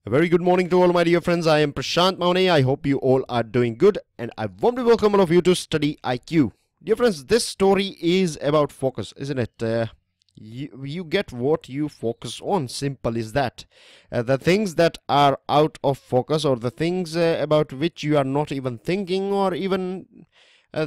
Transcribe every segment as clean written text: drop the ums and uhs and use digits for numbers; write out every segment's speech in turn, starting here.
A very good morning to all my dear friends. I am Prashant Maune. I hope you all are doing good and I warmly welcome all of you to Study IQ. Dear friends, this story is about focus, isn't it? You get what you focus on. Simple is that. The things that are out of focus, or the things about which you are not even thinking, or even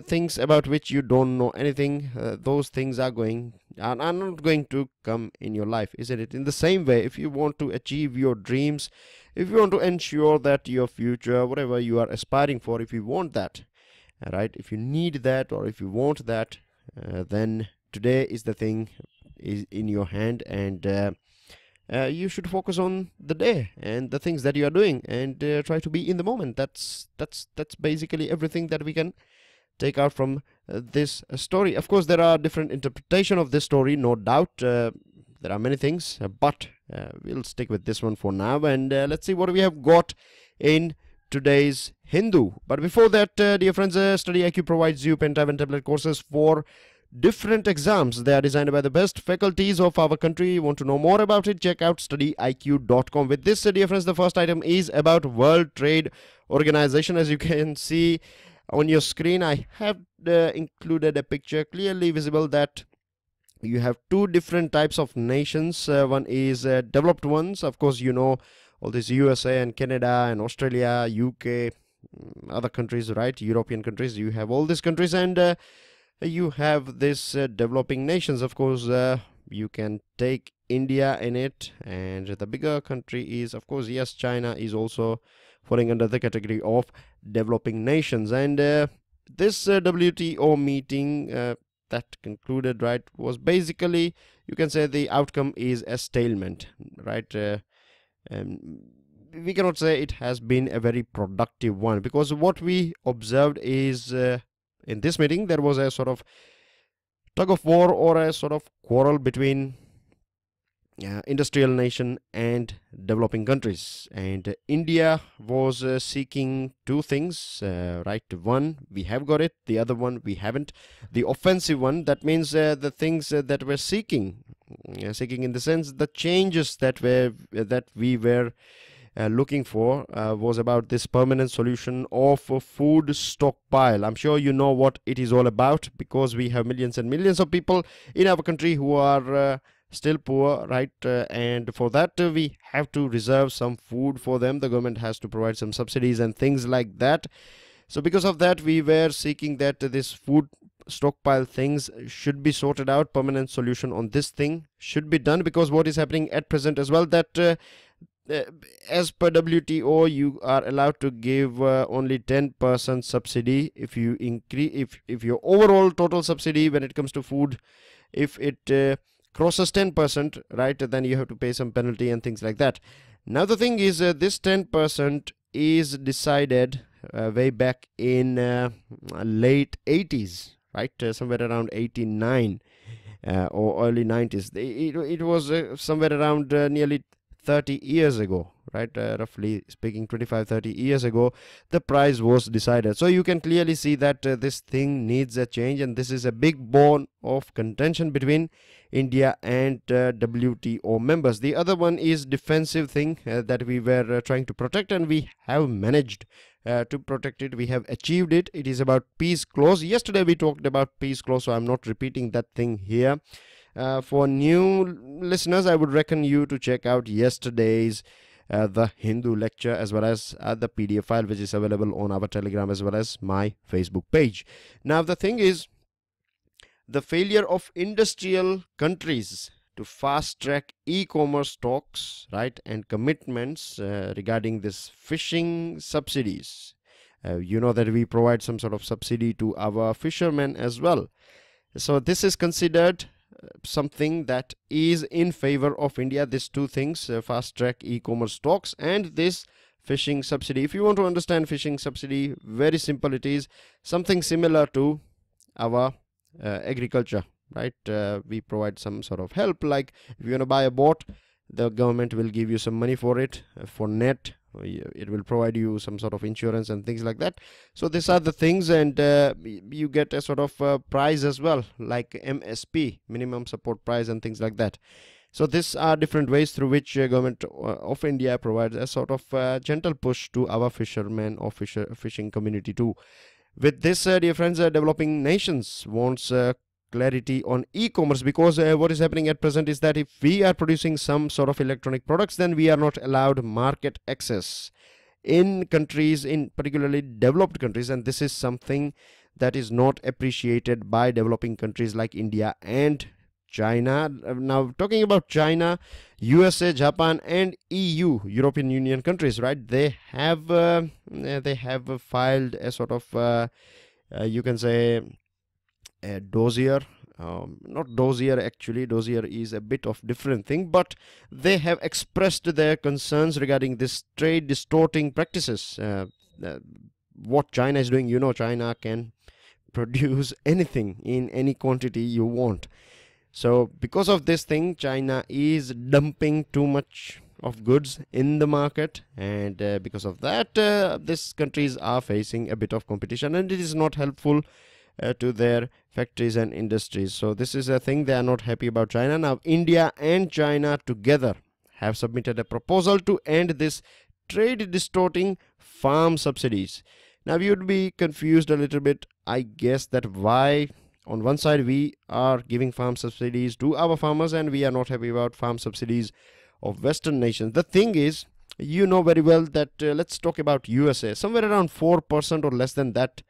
things about which you don't know anything, those things are not going to come in your life, isn't it? In the same way, if you want to achieve your dreams, if you want to ensure that your future, whatever you are aspiring for, if you want that, right, if you need that, or if you want that, then today is the thing is in your hand, and you should focus on the day and the things that you are doing, and try to be in the moment. That's basically everything that we can take out from this story. Of course, there are different interpretations of this story, no doubt. There are many things, but we'll stick with this one for now, and let's see what we have got in today's Hindu. But before that, dear friends, StudyIQ provides you pen, tab and tablet courses for different exams. They are designed by the best faculties of our country. You want to know more about it, check out StudyIQ.com. With this, dear friends, the first item is about World Trade Organization. As you can see on your screen, I have included a picture clearly visible that you have two different types of nations. One is developed ones. Of course, you know all these USA and Canada and Australia, UK, other countries, right? European countries. You have all these countries, and you have this developing nations. Of course, you can take India in it, and the bigger country is, of course, yes, China is also falling under the category of developing nations. And this WTO meeting that concluded, right, was basically, you can say the outcome is a stalemate, right? We cannot say it has been a very productive one, because what we observed is in this meeting there was a sort of tug of war, or a sort of quarrel between industrial nation and developing countries, and India was seeking two things, right? One, we have got it; the other one, we haven't. The offensive one, that means the things that we're seeking in the sense the changes that we were looking for, was about this permanent solution of a food stockpile. I'm sure you know what it is all about, because we have millions and millions of people in our country who are still poor, right? And for that, we have to reserve some food for them. The government has to provide some subsidies and things like that. So because of that, we were seeking that this food stockpile things should be sorted out. Permanent solution on this thing should be done, because what is happening at present as well, that as per WTO, you are allowed to give only 10% subsidy. If you increase, if your overall total subsidy when it comes to food, if it crosses 10%, right, then you have to pay some penalty and things like that. Now the thing is, this 10% is decided way back in late 80s, right? Somewhere around 89 or early 90s. It was somewhere around nearly 30 years ago, right? Roughly speaking, 25-30 years ago, the price was decided. So you can clearly see that this thing needs a change, and this is a big bone of contention between India and WTO members. The other one is defensive thing that we were trying to protect, and we have managed to protect it. We have achieved it. It is about peace clause. Yesterday we talked about peace clause, so I'm not repeating that thing here. For new listeners, I would recommend you to check out yesterday's the Hindu lecture, as well as the PDF file, which is available on our Telegram as well as my Facebook page. Now the thing is, the failure of industrial countries to fast track e-commerce talks, right, and commitments regarding this fishing subsidies. You know that we provide some sort of subsidy to our fishermen as well. So this is considered something that is in favor of India. These two things, fast track e-commerce talks and this fishing subsidy. If you want to understand fishing subsidy, very simple. It is something similar to our agriculture, right? We provide some sort of help, like if you want to buy a boat, the government will give you some money for it. For net, it will provide you some sort of insurance and things like that. So these are the things, and you get a sort of price as well, like MSP, minimum support price, and things like that. So these are different ways through which government of India provides a sort of gentle push to our fishermen or fishing community too. With this, dear friends, developing nations wants clarity on e-commerce, because what is happening at present is that if we are producing some sort of electronic products, then we are not allowed market access in countries, in particularly developed countries, and this is something that is not appreciated by developing countries like India and China. Now talking about China, USA, Japan and EU, European Union countries, right, they have filed a sort of you can say a dossier, not dossier actually, dossier is a bit of different thing, but they have expressed their concerns regarding this trade distorting practices. What China is doing, you know, China can produce anything in any quantity you want. So because of this thing, China is dumping too much of goods in the market, and because of that, these countries are facing a bit of competition, and it is not helpful to their factories and industries. So this is a thing they are not happy about China. Now India and China together have submitted a proposal to end this trade distorting farm subsidies. Now you would be confused a little bit, I guess, that why on one side we are giving farm subsidies to our farmers and we are not happy about farm subsidies of Western nations. The thing is, you know very well that let's talk about USA. Somewhere around 4% or less than that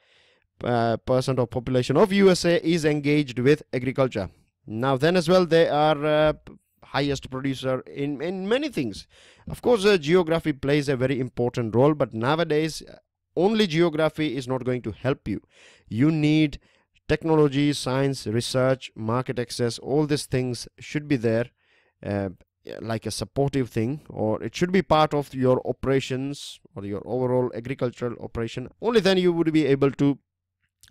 percent of population of USA is engaged with agriculture. Now then as well, they are highest producer in many things. Of course, geography plays a very important role, but nowadays only geography is not going to help you. You need technology, science, research, market access. All these things should be there like a supportive thing, or it should be part of your operations or your overall agricultural operation. Only then you would be able to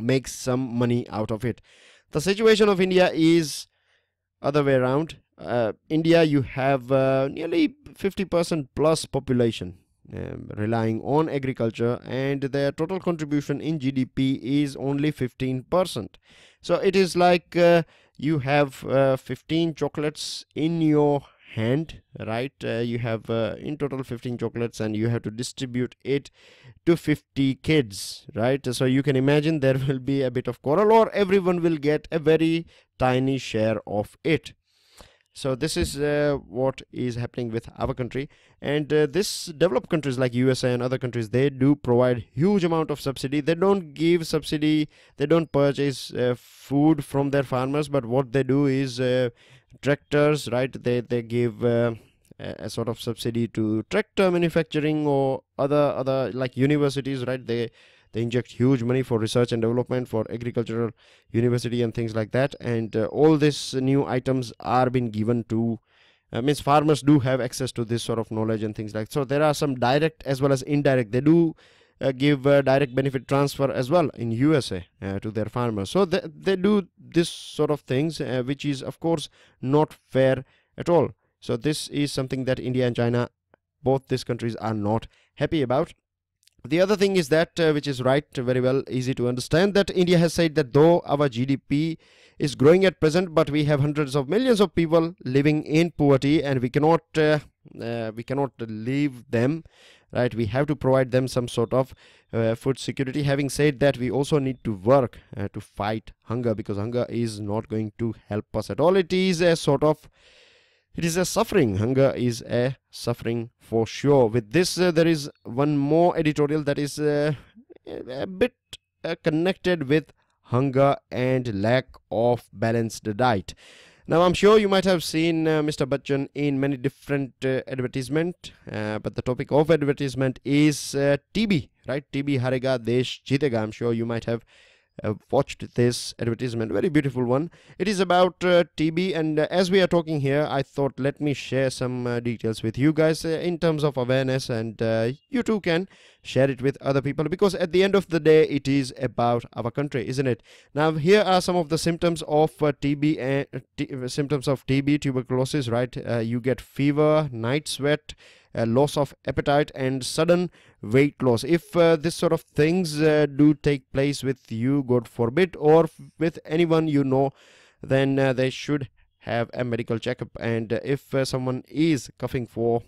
make some money out of it. The situation of India is other way around. India, you have nearly 50% plus population relying on agriculture, and their total contribution in GDP is only 15%. So it is like you have 15 chocolates in your hand, right? You have in total 15 chocolates and you have to distribute it to 50 kids, right? So you can imagine there will be a bit of quarrel, or everyone will get a very tiny share of it. So this is what is happening with our country, and this developed countries like USA and other countries, they do provide huge amount of subsidy. They don't give subsidy, they don't purchase food from their farmers, but what they do is tractors, right? They give a sort of subsidy to tractor manufacturing, or other like universities, right? They inject huge money for research and development, for agricultural university and things like that, and all these new items are being given to means farmers do have access to this sort of knowledge and things like. So there are some direct as well as indirect. They do give direct benefit transfer as well in USA to their farmers. So they do this sort of things, which is of course not fair at all. So this is something that India and China, both these countries, are not happy about. The other thing is that which is right, very well easy to understand, that India has said that though our GDP is growing at present, but we have hundreds of millions of people living in poverty, and we cannot leave them, right? We have to provide them some sort of food security. Having said that, we also need to work to fight hunger, because hunger is not going to help us at all. It is a sort of, it is a suffering. Hunger is a suffering for sure. With this, there is one more editorial that is a bit connected with hunger and lack of balanced diet. Now, I'm sure you might have seen Mr. Bachchan in many different advertisement, but the topic of advertisement is TB, right? TB harega, desh jeetega. I'm sure you might have watched this advertisement, very beautiful one. It is about TB, and as we are talking here, I thought let me share some details with you guys in terms of awareness, and you too can share it with other people, because at the end of the day it is about our country, isn't it? Now here are some of the symptoms of TB and symptoms of TB, tuberculosis, right? You get fever, night sweat, loss of appetite and sudden weight loss. If this sort of things do take place with you, God forbid, or with anyone you know, then they should have a medical checkup, and if someone is coughing for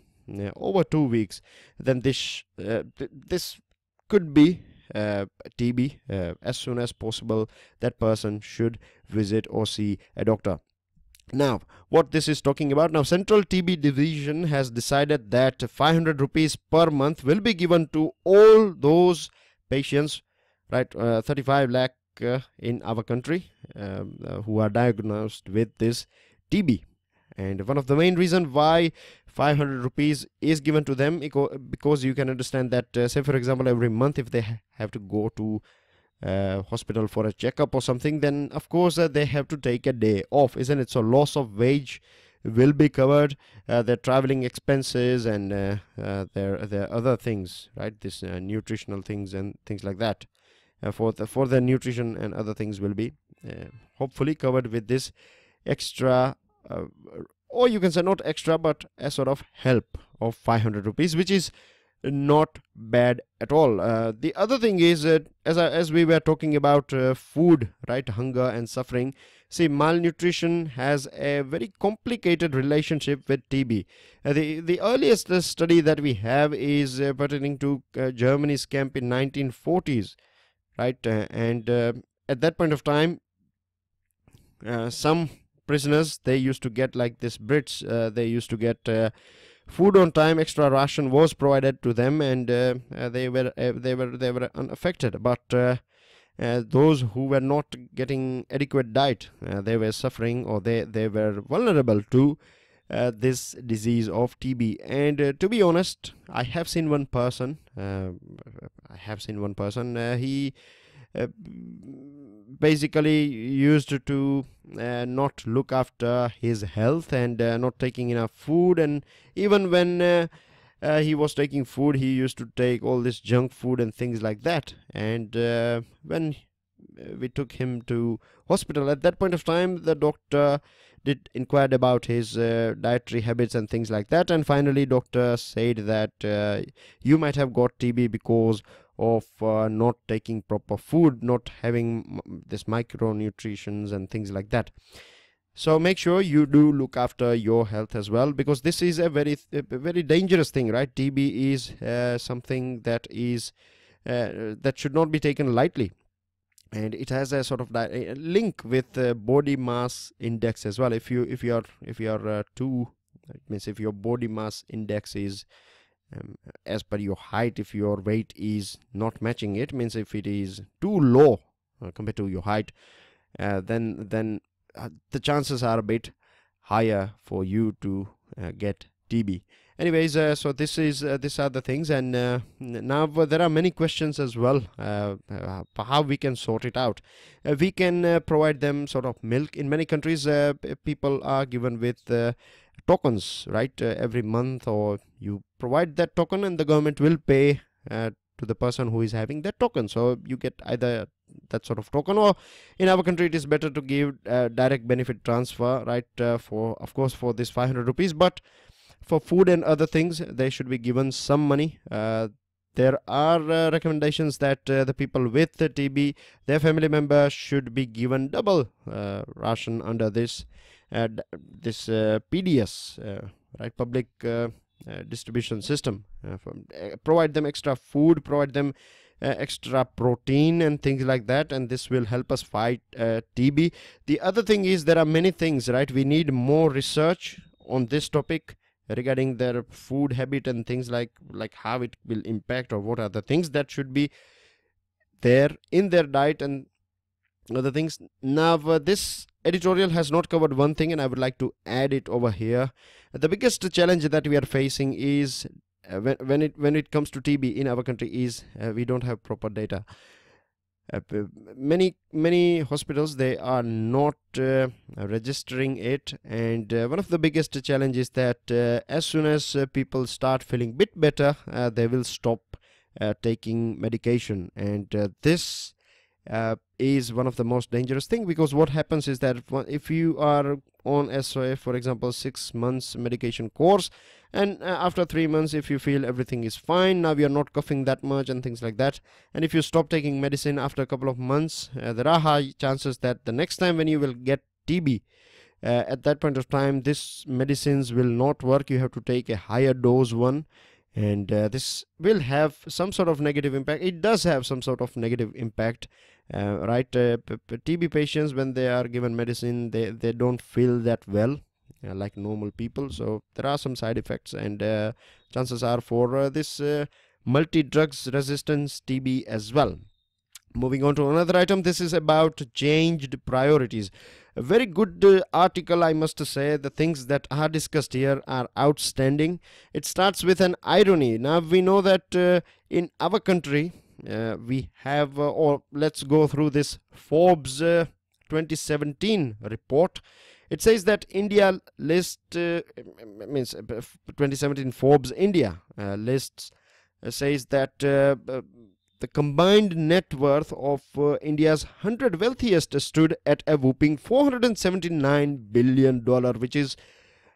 over 2 weeks, then this could be TB. As soon as possible, that person should visit or see a doctor. Now, what this is talking about, now Central TB Division has decided that 500 rupees per month will be given to all those patients, right, 35 lakh in our country who are diagnosed with this TB. And one of the main reasons why 500 rupees is given to them, because you can understand that, say for example, every month if they have to go to hospital for a checkup or something, then of course they have to take a day off, isn't it? So loss of wage will be covered, their traveling expenses, and their other things, right? This nutritional things and things like that, for the nutrition and other things will be hopefully covered with this extra, or you can say not extra, but a sort of help of 500 rupees, which is not bad at all. The other thing is, as we were talking about food, right, hunger and suffering, see, malnutrition has a very complicated relationship with TB. The earliest study that we have is pertaining to Germany's camp in 1940s, right, and at that point of time, some prisoners, they used to get, like this Brits, they used to get food on time, extra ration was provided to them, and they were unaffected. But those who were not getting adequate diet, they were suffering, or they were vulnerable to this disease of TB. And to be honest, I have seen one person. He basically used to not look after his health, and not taking enough food, and even when he was taking food, he used to take all this junk food and things like that. And when we took him to hospital, at that point of time, the doctor did inquired about his dietary habits and things like that, and finally doctor said that you might have got TB because of not taking proper food, not having this micronutrients and things like that. So make sure you do look after your health as well, because this is a very dangerous thing, right? TB is something that is that should not be taken lightly, and it has a sort of a link with body mass index as well. If you are too, it means if your body mass index is as per your height, if your weight is not matching it, means if it is too low compared to your height, then the chances are a bit higher for you to get TB. Anyways, so these are the things, and now there are many questions as well, how we can sort it out. We can provide them sort of milk. In many countries, people are given with tokens, right, every month, or you provide that token and the government will pay to the person who is having that token. So you get either that sort of token, or in our country it is better to give direct benefit transfer, right, for, of course, for this 500 rupees, but for food and other things they should be given some money. There are recommendations that the people with the TB, their family members should be given double ration under this PDS, right, public distribution system. Provide them extra food, provide them extra protein and things like that, and this will help us fight TB. The other thing is, there are many things, right? We need more research on this topic regarding their food habit and things like how it will impact, or what are the things that should be there in their diet and other things. Now this editorial has not covered one thing, and I would like to add it over here. The biggest challenge that we are facing is when it comes to TB in our country is we don't have proper data. Many hospitals, they are not registering it, and one of the biggest challenges that as soon as people start feeling bit better, they will stop taking medication, and this is one of the most dangerous thing, because what happens is that if you are on SOA, for example, 6 months medication course, and after 3 months, if you feel everything is fine, now you're not coughing that much and things like that, and if you stop taking medicine after a couple of months, there are high chances that the next time when you will get TB, at that point of time this medicines will not work. You have to take a higher dose one, and this will have some sort of negative impact. It does have some sort of negative impact, right? TB patients, when they are given medicine, they don't feel that well like normal people, so there are some side effects, and chances are for this multi-drugs resistance TB as well. Moving on to another item, this is about changed priorities. A very good article, I must say. The things that are discussed here are outstanding. It starts with an irony. Now we know that in our country we have, or let's go through this Forbes 2017 report. It says that India list means 2017 Forbes India lists says that the combined net worth of India's 100 wealthiest stood at a whooping $479 billion, which is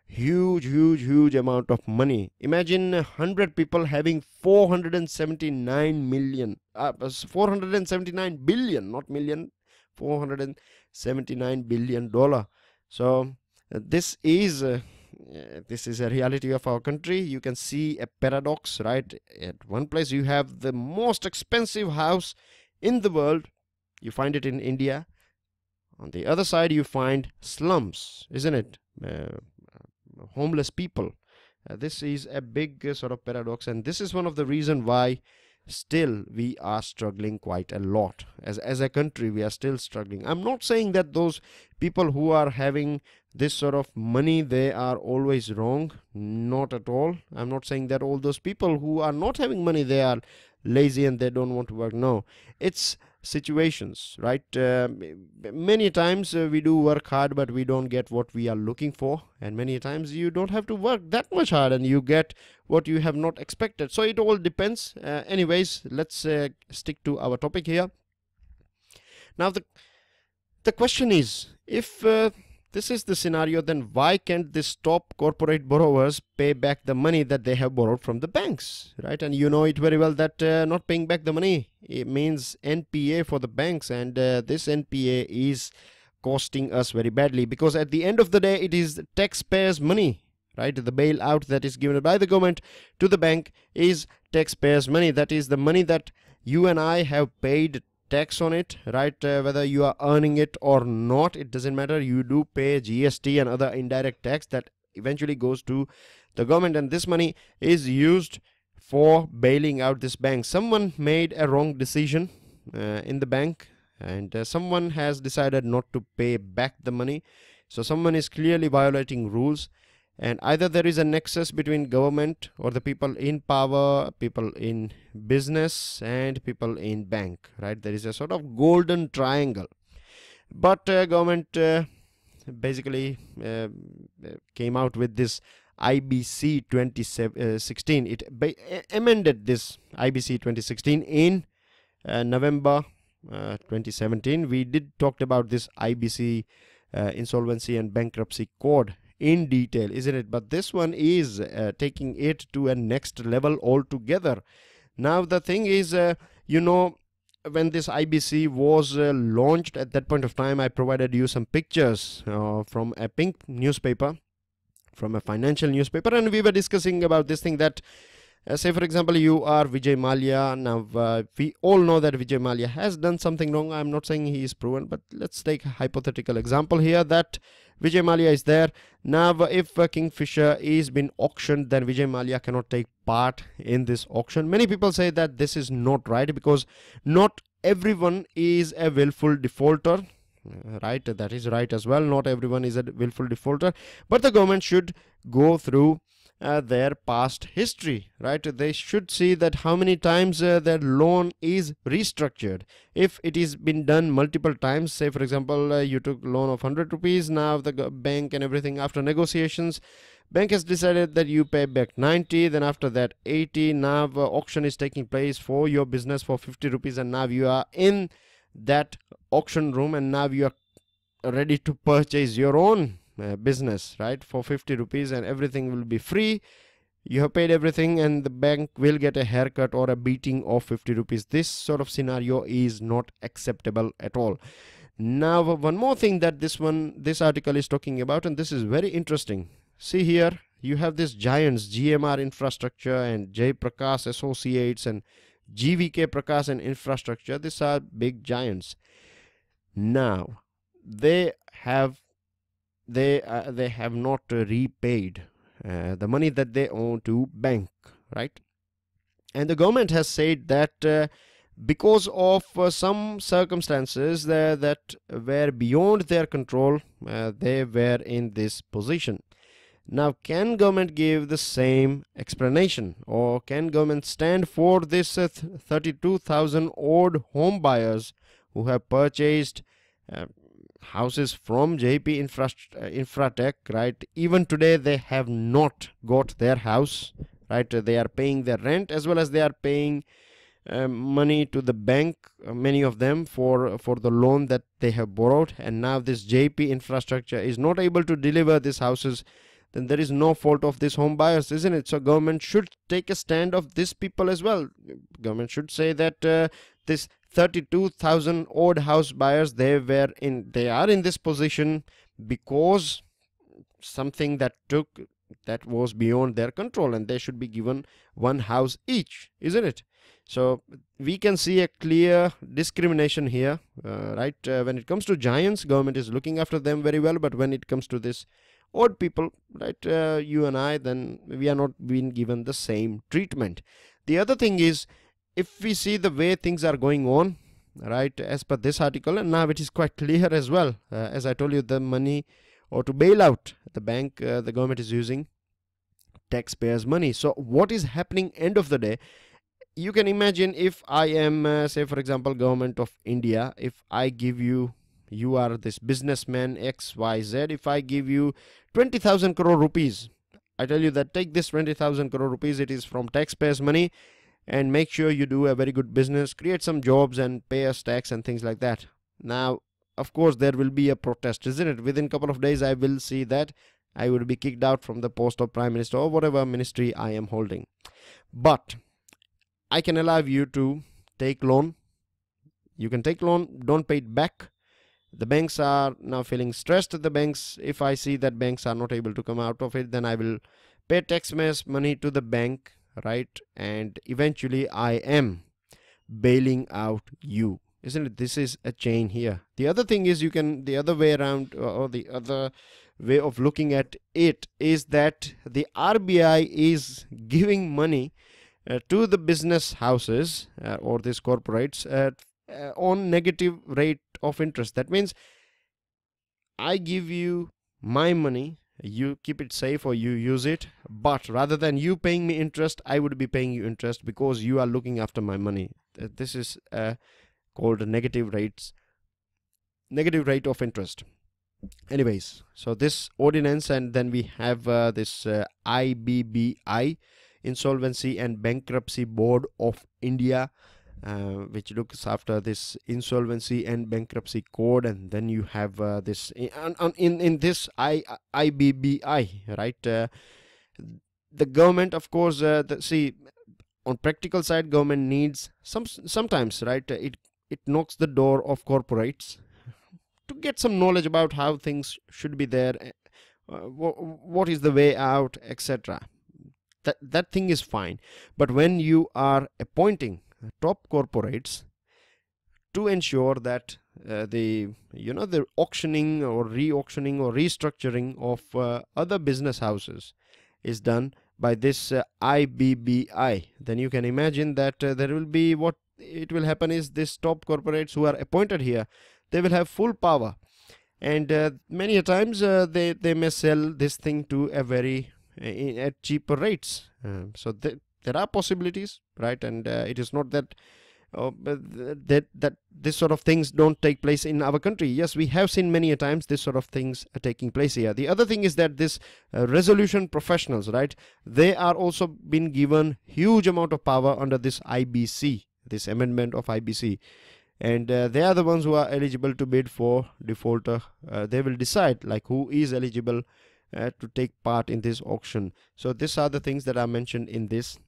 huge amount of money. Imagine 100 people having 479 million, 479 billion, not million, $479 billion. So this is a reality of our country. You can see a paradox, right? At one place you have the most expensive house in the world, you find it in India. On the other side you find slums, isn't it? Homeless people. This is a big sort of paradox, and this is one of the reasons why still we are struggling quite a lot. As a country we are still struggling. I'm not saying that those people who are having this sort of money, they are always wrong. Not at all. I'm not saying that all those people who are not having money, they are lazy and they don't want to work. No, it's situations, right? Many times we do work hard, but we don't get what we are looking for, and many times you don't have to work that much hard and you get what you have not expected. So it all depends. Anyways, let's stick to our topic here. Now the question is, if this is the scenario, then why can't this top corporate borrowers pay back the money that they have borrowed from the banks, right? And you know it very well that not paying back the money, it means NPA for the banks, and this NPA is costing us very badly, because at the end of the day it is taxpayers' money, right? The bailout that is given by the government to the bank is taxpayers' money. That is the money that you and I have paid tax on it, right? Whether you are earning it or not, it doesn't matter. You do pay GST and other indirect tax that eventually goes to the government, and this money is used for bailing out this bank. Someone made a wrong decision in the bank, and someone has decided not to pay back the money. So someone is clearly violating rules, and either there is a nexus between government or the people in power, people in business, and people in bank, right? There is a sort of golden triangle. But government basically came out with this IBC 2016. It amended this IBC 2016 in November 2017. We did talk about this IBC insolvency and bankruptcy code in detail, isn't it? But this one is taking it to a next level altogether. Now the thing is, you know, when this IBC was launched, at that point of time I provided you some pictures from a pink newspaper, from a financial newspaper, and we were discussing about this thing that say for example you are Vijay Mallya. Now we all know that Vijay Mallya has done something wrong. I'm not saying he is proven, but let's take a hypothetical example here that Vijay Mallya is there. Now if Kingfisher is been auctioned, then Vijay Mallya cannot take part in this auction. Many people say that this is not right, because not everyone is a willful defaulter, right? That is right as well. Not everyone is a willful defaulter, but the government should go through their past history, right? They should see that how many times their loan is restructured. If it is been done multiple times, say for example you took loan of 100 rupees, now the bank and everything, after negotiations, bank has decided that you pay back 90, then after that 80. Now auction is taking place for your business for 50 rupees, and now you are in that auction room, and now you are ready to purchase your own business, right, for 50 rupees, and everything will be free. You have paid everything, and the bank will get a haircut or a beating of 50 rupees. This sort of scenario is not acceptable at all. Now one more thing that this article is talking about, and this is very interesting. See here, you have these giants, GMR Infrastructure and J Prakash Associates and GVK Prakash and Infrastructure. These are big giants. Now they have not repaid the money that they owe to bank, right? And the government has said that because of some circumstances that were beyond their control, they were in this position. Now, can government give the same explanation, or can government stand for this 32,000 odd home buyers who have purchased houses from JP Infratech, right? Even today they have not got their house, right? They are paying their rent, as well as they are paying money to the bank, many of them, for the loan that they have borrowed, and now this JP Infrastructure is not able to deliver these houses. Then there is no fault of these home buyers, isn't it? So government should take a stand of these people as well. Government should say that this 32,000 odd house buyers, they are in this position because something that was beyond their control, and they should be given one house each, isn't it? So we can see a clear discrimination here, right? When it comes to giants, government is looking after them very well, but when it comes to this odd people, right, you and I, then we are not being given the same treatment. The other thing is, if we see the way things are going on, right, as per this article, and now it is quite clear as well, as I told you, the money, or to bail out the bank, the government is using taxpayers' money. So what is happening end of the day? You can imagine, if I am say for example government of India, if I give you are this businessman XYZ, if I give you 20,000 crore rupees, I tell you that take this 20,000 crore rupees, it is from taxpayers' money, and make sure you do a very good business, create some jobs and pay us tax and things like that. Now of course there will be a protest, isn't it? Within a couple of days I will see that I would be kicked out from the post of Prime Minister or whatever ministry I am holding. But I can allow you to take loan. You can take loan, don't pay it back. The banks are now feeling stressed. The banks, if I see that banks are not able to come out of it, then I will pay taxpayers' money to the bank, right? And eventually I am bailing out you, isn't it? This is a chain here. The other thing is, the other way around, or the other way of looking at it is that the RBI is giving money to the business houses or these corporates on negative rate of interest. That means I give you my money, you keep it safe or you use it, but rather than you paying me interest, I would be paying you interest because you are looking after my money. This is called negative rate of interest. Anyways, so this ordinance, and then we have this IBBI, Insolvency and Bankruptcy Board of India, which looks after this insolvency and bankruptcy code, and then you have this in this IBBI, right? The government, of course, see, on practical side, government needs sometimes, right? It knocks the door of corporates to get some knowledge about how things should be there, what is the way out, etc. That thing is fine. But when you are appointing top corporates to ensure that the auctioning or re-auctioning or restructuring of other business houses is done by this IBBI, then you can imagine that there will be, what it will happen is, this top corporates who are appointed here, they will have full power, and many a times they may sell this thing to a very at cheaper rates. So there are possibilities, right? And it is not that that this sort of things don't take place in our country. Yes, we have seen many a times this sort of things are taking place here. The other thing is that this resolution professionals, right, they are also been given huge amount of power under this IBC, this amendment of IBC, and they are the ones who are eligible to bid for defaulter. They will decide like who is eligible to take part in this auction. So these are the things that are mentioned in this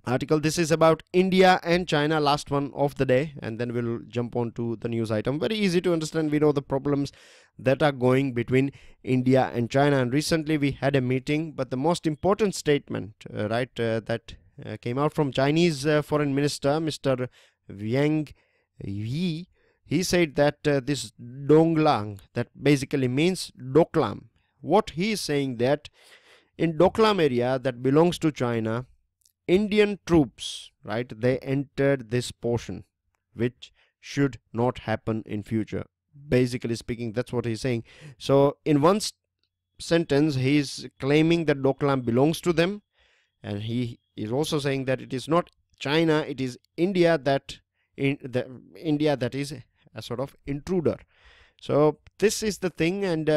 article. This is about India and China, last one of the day, and then we'll jump on to the news item. Very easy to understand. We know the problems that are going between India and China, and recently we had a meeting, but the most important statement that came out from Chinese foreign minister Mr. Wang Yi. He said that this Donglang, that basically means Doklam. What he is saying that in Doklam area that belongs to China, Indian troops, right, they entered this portion, which should not happen in future. Basically speaking, that's what he's saying. So in one sentence, he's claiming that Doklam belongs to them, and he is also saying that it is not China, it is India that India that is a sort of intruder. So this is the thing, and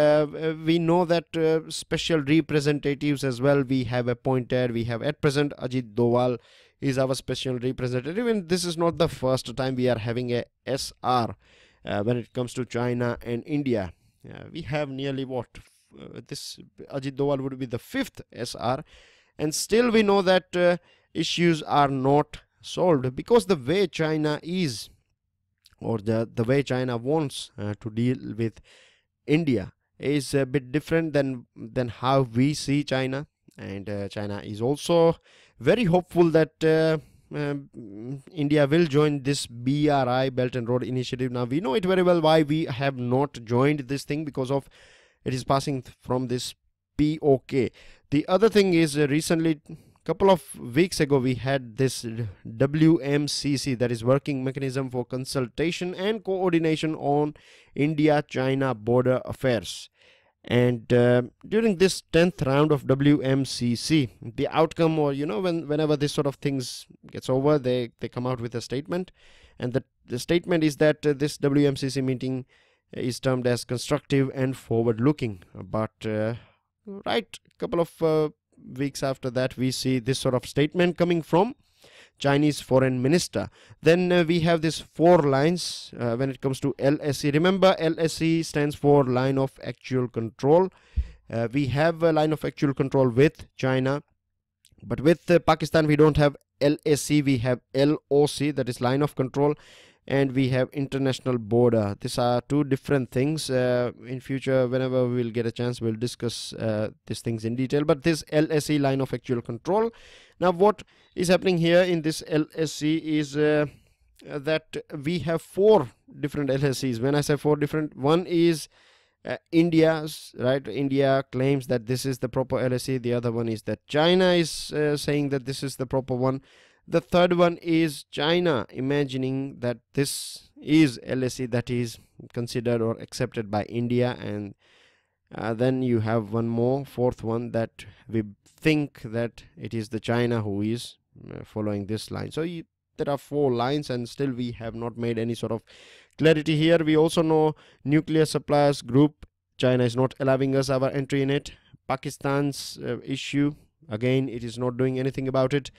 we know that special representatives as well we have appointed. We have at present Ajit Doval is our special representative, and this is not the first time we are having a SR when it comes to China and India. We have nearly this Ajit Doval would be the 5th SR, and still we know that issues are not solved, because the way China is, or the way China wants to deal with India is a bit different than how we see China. And China is also very hopeful that India will join this BRI, Belt and Road Initiative. Now we know it very well why we have not joined this thing, because of it is passing from this POK. The other thing is recently, couple of weeks ago, we had this WMCC, that is Working Mechanism for Consultation and Coordination on India-China Border Affairs. And during this 10th round of WMCC, the outcome, or whenever this sort of things gets over, they come out with a statement, and the statement is that this WMCC meeting is termed as constructive and forward-looking. But right, couple of weeks after that, we see this sort of statement coming from Chinese foreign minister. Then we have this 4 lines when it comes to LSE. Remember, LSE stands for line of actual control. We have a line of actual control with China, but with Pakistan we don't have LSE, we have LOC, that is line of control, and we have international border. These are 2 different things. In future, whenever we will get a chance, we'll discuss these things in detail. But this LSE, line of actual control. Now what is happening here in this LSE is that we have 4 different LSEs. When I say 4 different, one is India's, right? India claims that this is the proper LSE. The other one is that China is saying that this is the proper one. The third one is China imagining that this is LSE that is considered or accepted by India, and then you have one more, 4th one, that we think that it is the China who is following this line. So there are 4 lines, and still we have not made any sort of clarity here. We also know nuclear suppliers group, China is not allowing us our entry in it. Pakistan's issue, again, it is not doing anything about it.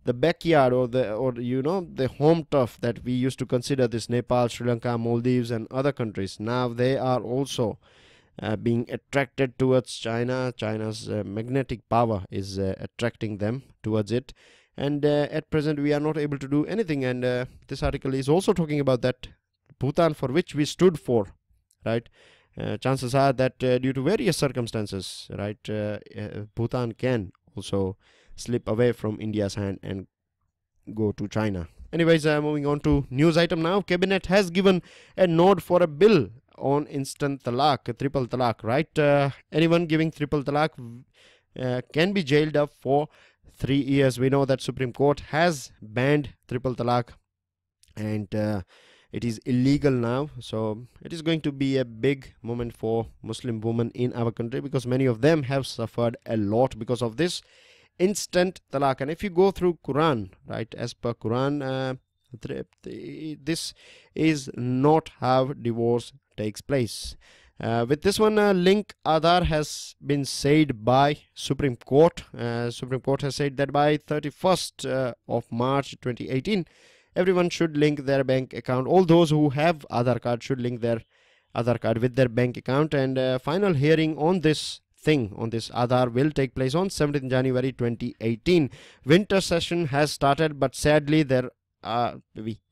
The backyard, or the home turf that we used to consider, this Nepal, Sri Lanka, Maldives and other countries, now they are also being attracted towards China. China's magnetic power is attracting them towards it, and at present we are not able to do anything. And this article is also talking about that Bhutan, for which we stood for, right? Chances are that due to various circumstances, right, Bhutan can also slip away from India's hand and go to China. Anyways, moving on to news item now. Cabinet has given a nod for a bill on instant talaq, triple talaq, right? Anyone giving triple talaq can be jailed up for 3 years. We know that Supreme Court has banned triple talaq, and it is illegal now. So it is going to be a big moment for Muslim women in our country, because many of them have suffered a lot because of this instant talaq. And if you go through Quran, right, as per Quran, this is not how divorce takes place. With this one, link Aadhaar has been said by Supreme Court. Supreme Court has said that by 31st of March 2018, everyone should link their bank account. All those who have Aadhaar card should link their Aadhaar card with their bank account. And final hearing on this thing on this Aadhaar will take place on 17th January 2018. Winter session has started, but sadly there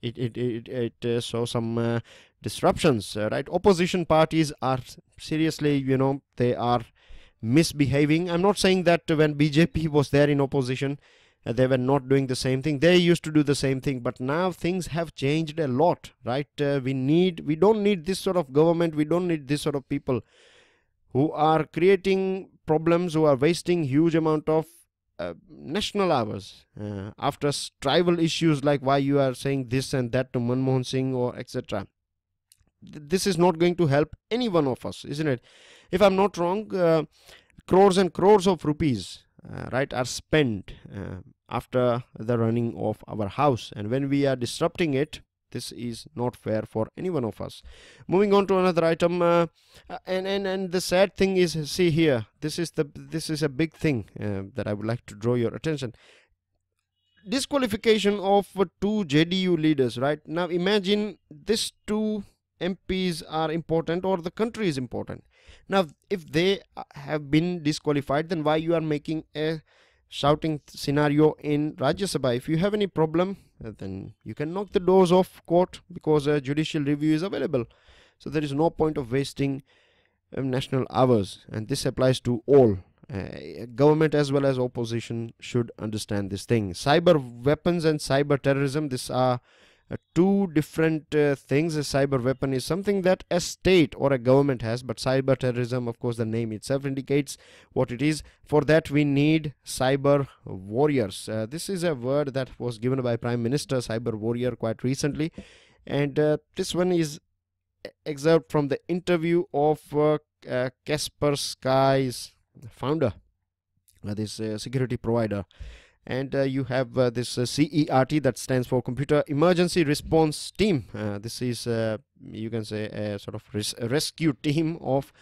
it saw some disruptions, right? Opposition parties are seriously, they are misbehaving. I'm not saying that when BJP was there in opposition, they were not doing the same thing. They used to do the same thing, but now things have changed a lot, right? We don't need this sort of government. We don't need this sort of people who are creating problems, who are wasting huge amount of national hours after tribal issues like why you are saying this and that to Manmohan Singh or etc. This is not going to help any one of us, isn't it? If I'm not wrong, crores and crores of rupees right, are spent after the running of our house, and when we are disrupting it, this is not fair for any one of us. Moving on to another item, and the sad thing is, see here, this is a big thing that I would like to draw your attention. Disqualification of 2 JDU leaders, right? Now imagine these 2 MPs are important, or the country is important. Now if they have been disqualified, then why you are making a shouting scenario in Rajya Sabha? If you have any problem, then you can knock the doors of court, because a judicial review is available. So there is no point of wasting national hours, and this applies to all. Government as well as opposition should understand this thing. Cyber weapons and cyber terrorism, these are 2 different things. A cyber weapon is something that a state or a government has, but cyber terrorism, of course, the name itself indicates what it is. For that we need cyber warriors. This is a word that was given by Prime Minister, cyber warrior, quite recently, and this one is excerpt from the interview of Kaspersky's founder, this security provider. And you have this CERT, that stands for Computer Emergency Response Team. This is, you can say, a sort of rescue team of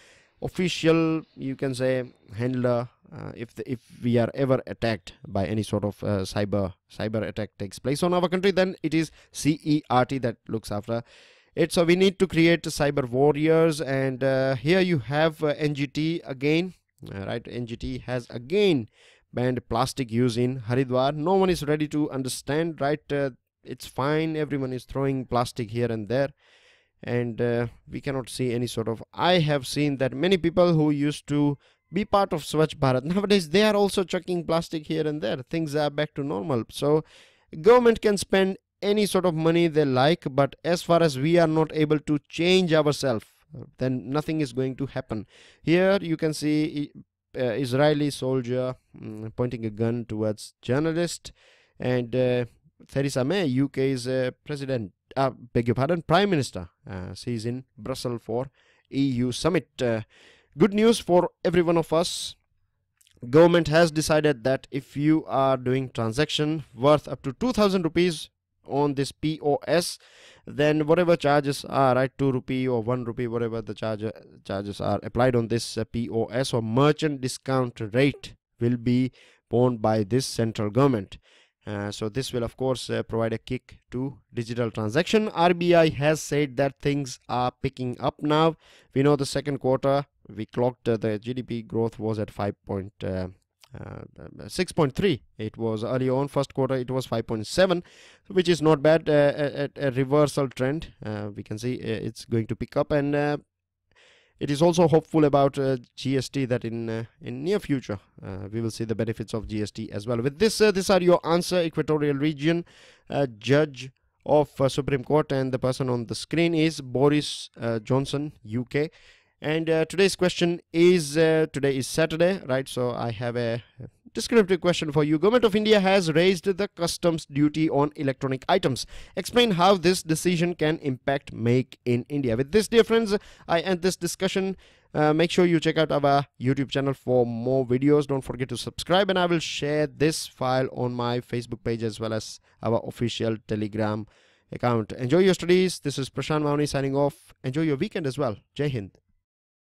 official, you can say, handler if we are ever attacked by any sort of cyber attack takes place on our country, then it is CERT that looks after it. So we need to create cyber warriors, and here you have NGT again, right? NGT has again banned plastic use in Haridwar. No one is ready to understand, right? It's fine, everyone is throwing plastic here and there, and we cannot see any sort of, I have seen that many people who used to be part of Swachh Bharat, nowadays they are also chucking plastic here and there. Things are back to normal. So government can spend any sort of money they like, but as far as we are not able to change ourselves, then nothing is going to happen. Here you can see Israeli soldier pointing a gun towards journalist, and Theresa May, UK's president, beg your pardon, Prime Minister, she's in Brussels for EU summit. Good news for every one of us. Government has decided that if you are doing transaction worth up to 2,000 rupees on this POS, then whatever charges are, right, 2 rupee or 1 rupee, whatever the charges are applied on this POS or merchant discount rate, will be borne by this central government. So this will of course provide a kick to digital transaction. RBI has said that things are picking up now. We know the second quarter we clocked the GDP growth was at 6.3. It was early on, first quarter it was 5.7, which is not bad. A reversal trend, we can see it's going to pick up, and it is also hopeful about GST, that in near future we will see the benefits of GST as well. With this, these are your answer. Equatorial region, judge of Supreme Court, and the person on the screen is Boris Johnson, UK. And today's question is, today is Saturday, right? So I have a descriptive question for you. Government of India has raised the customs duty on electronic items. Explain how this decision can impact Make in India. With this, dear friends, I end this discussion. Make sure you check out our YouTube channel for more videos. Don't forget to subscribe, and I will share this file on my Facebook page as well as our official Telegram account. Enjoy your studies. This is Prashant Mauni signing off. Enjoy your weekend as well. Jai Hind.